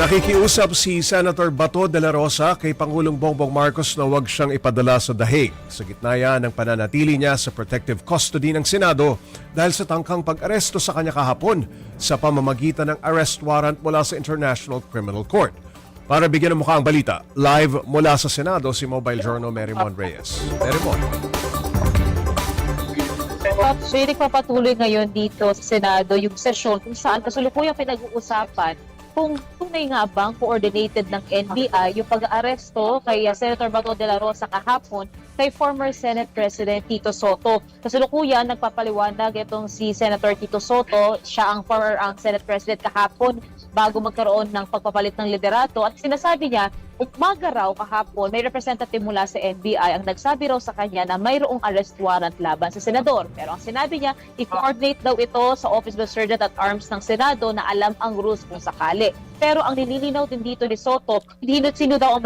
Nakikiusap si Senator Bato de la Rosa kay Pangulong Bongbong Marcos na huwag siyang ipadala sa dahig. Sa gitna yan ng pananatili niya sa protective custody ng Senado dahil sa tangkang pag-aresto sa kanya kahapon sa pamamagitan ng arrest warrant mula sa International Criminal Court. Para bigyan ng mukha ang balita, live mula sa Senado si Mobile Journal Merymon Reyes. Merymon. So, nagpapatuloy ngayon dito sa Senado yung sesyon kung saan kasalukuyang pinag-uusapan kung tunay nga bang coordinated ng NBI yung pag-aaresto kay Senator Bato de la Rosa kahapon kay former Senate President Tito Soto. Kasalukuyan nagpapaliwanag itong si Senator Tito Soto, siya ang former Senate President kahapon bago magkaroon ng pagpapalit ng liderato, at sinasabi niya umaga raw kahapon may representative mula sa NBI ang nagsabi raw sa kanya na mayroong arrest warrant laban sa senador. Pero ang sinabi niya, i-coordinate daw ito sa Office of the Sergeant at Arms ng Senado na alam ang rules kung sakali. Pero ang nililinaw din dito ni Soto, hindi sino daw ang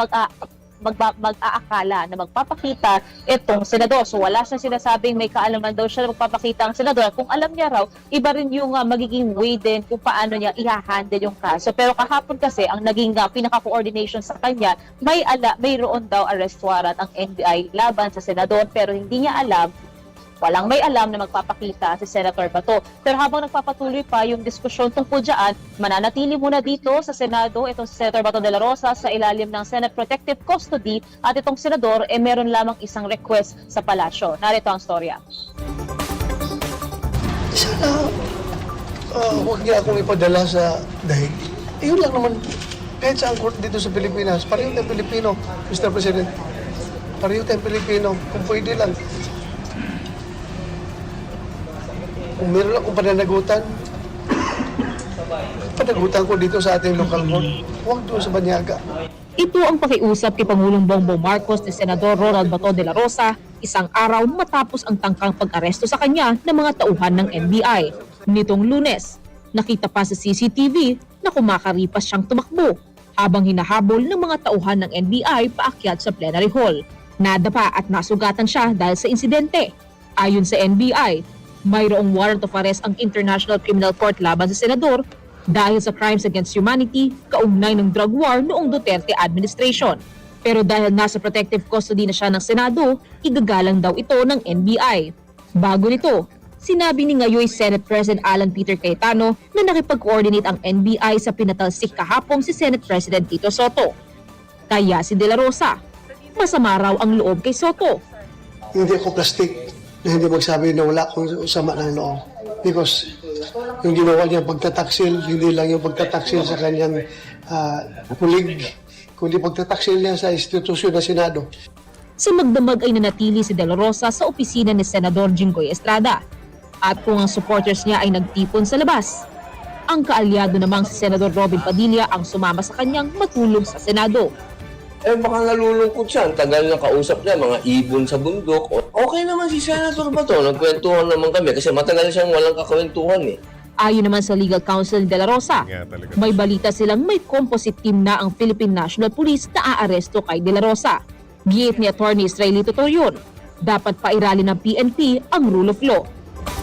mag-aakala na magpapakita itong senador. So wala siyang sinasabing may kaalaman daw siya na magpapakita ang senador. Kung alam niya raw, iba rin yung magiging way din kung paano niya i-handle yung kaso. Pero kahapon kasi, ang naging pinaka-coordination sa kanya, mayroon daw arrest warrant ang NBI laban sa senador, pero hindi niya alam, walang may alam na magpapakita si Senator Bato. Pero habang nagpapatuloy pa yung diskusyon tungkol dyan, mananatili muna dito sa Senado itong si Senator Bato de la Rosa sa ilalim ng Senate Protective Custody, at itong senador meron lamang isang request sa palasyo. Narito ang storya. Sana huwag niya akong ipadala sa dahig. Yun lang naman. Kahit saan court dito sa Pilipinas, pareho tayong Pilipino, Mr. President. Pareho tayong Pilipino. Kung pwede lang. Kung meron akong pananagutan ko dito sa ating local court, huwag doon sa Banyaga. Ito ang pakiusap kay Pangulong Bongbong Marcos ni Senador Ronald Bato de la Rosa isang araw matapos ang tangkang pag-aresto sa kanya ng mga tauhan ng NBI. Nitong Lunes, nakita pa sa CCTV na kumakaripas siyang tumakbo habang hinahabol ng mga tauhan ng NBI paakyat sa plenary hall. Nadapa at nasugatan siya dahil sa insidente. Ayon sa NBI, mayroong warrant of arrest ang International Criminal Court laban sa senador dahil sa crimes against humanity kaugnay ng drug war noong Duterte administration. Pero dahil nasa protective custody na siya ng Senado, igagalang daw ito ng NBI. Bago nito, sinabi ni ngayoy Senate President Alan Peter Cayetano na nakipag-coordinate ang NBI sa pinatalsik kahapon si Senate President Tito Soto. Kaya si De La Rosa, masama raw ang loob kay Soto. Hindi ako plastic na hindi magsabi na wala akong sama ng loob. Because yung ginawa niya pagtataksil, hindi lang yung pagtataksil sa kanyang kulig, kundi pagtataksil niya sa institusyon ng Senado. Sa magdamag ay nanatili si De La Rosa sa opisina ni Senador Jinggoy Estrada. At kung ang supporters niya ay nagtipon sa labas, ang kaalyado namang si Senador Robin Padilla ang sumama sa kanyang matulog sa Senado. Baka nalulungkot siya. Ang tagal na kausap niya, mga ibon sa bundok. Okay naman si Senator Bato. Nagkwentuhan naman kami kasi matagal siyang walang kakwentuhan eh. Ayon naman sa legal counsel ni De La Rosa, may balita silang may composite team na ang Philippine National Police na aaresto kay De La Rosa. Giit ni Attorney Israelito Torion, dapat pairali ng PNP ang rule of law.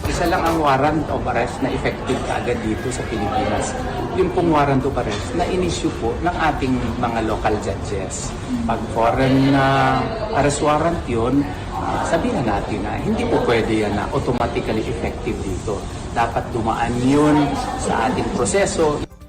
Isa lang ang warrant of arrest na effective kaagad dito sa Pilipinas. Yung pong warrant of arrest na in-issue po ng ating mga local judges. Pag foreign arrest warrant yun, sabihin natin na hindi po pwede yan na automatically effective dito. Dapat dumaan yun sa ating proseso.